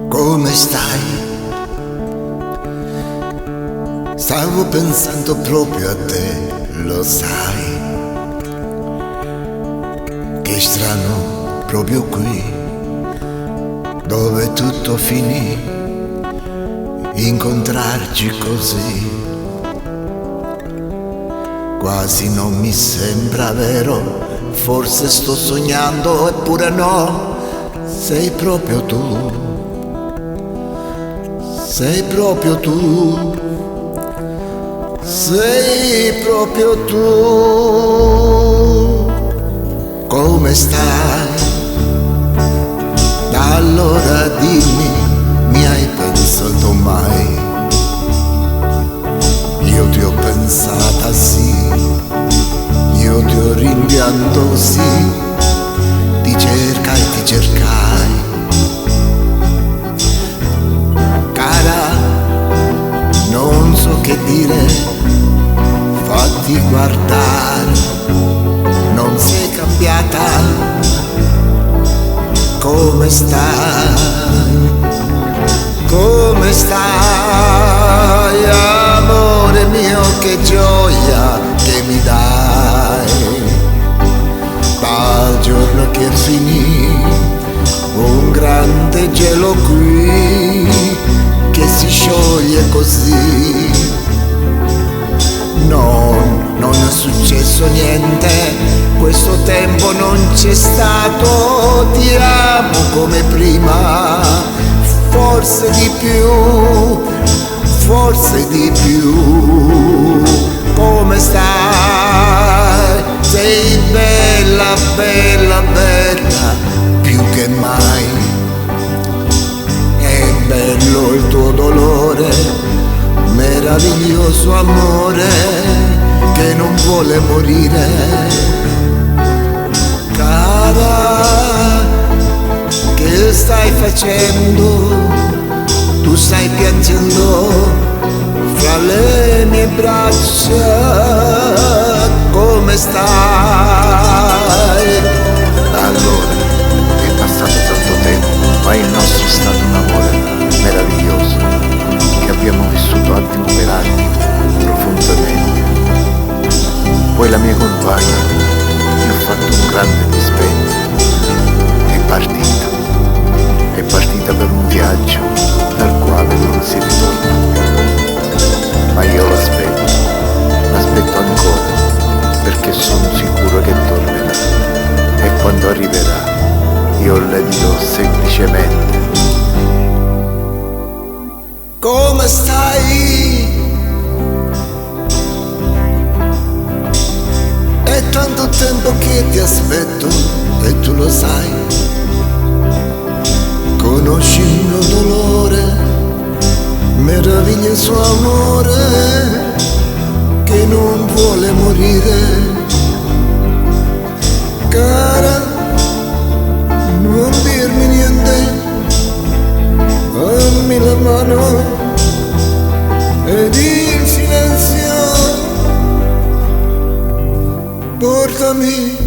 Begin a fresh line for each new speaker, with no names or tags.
Come stai? Stavo pensando proprio a te, lo sai. Che strano, proprio qui, dove tutto finì, incontrarci così. Quasi non mi sembra vero, forse sto sognando, eppure no, sei proprio tu. Sei proprio tu, sei proprio tu. Come stai? Da allora dimmi, mi hai pensato mai? Io ti ho pensata sì, io ti ho rimpianto sì, ti cercai, ti cercai. Non so che dire, fatti guardare, non sei cambiata. Come stai? Come stai, amore mio, che gioia che mi dai. Dal giorno che finì un grande gelo qui, che si scioglie così. Non è successo niente, questo tempo non c'è stato. Ti amo come prima, forse di più, forse di più. Come stai? Sei bella, bella, bella, più che mai. Bello il tuo dolore, meraviglioso amore che non vuole morire. Cara, che stai facendo? Tu stai piangendo fra le mie braccia. Come stai?
Allora, è passato tanto tempo, ma il nostro è stato un amore meraviglioso, che abbiamo vissuto attimo per attimo, profondamente. Poi la mia compagna mi ha fatto un grande dispetto, è partita per un viaggio dal quale non si ritorna più. Ma io l'aspetto ancora, perché sono sicuro che tornerà, e quando arriverà io le dirò semplicemente:
come stai? È tanto tempo che ti aspetto e tu lo sai. Conosci il mio dolore, meraviglioso amore che non vuole morire. Cara, non dirmi niente, dammi la mano ed in silenzio portami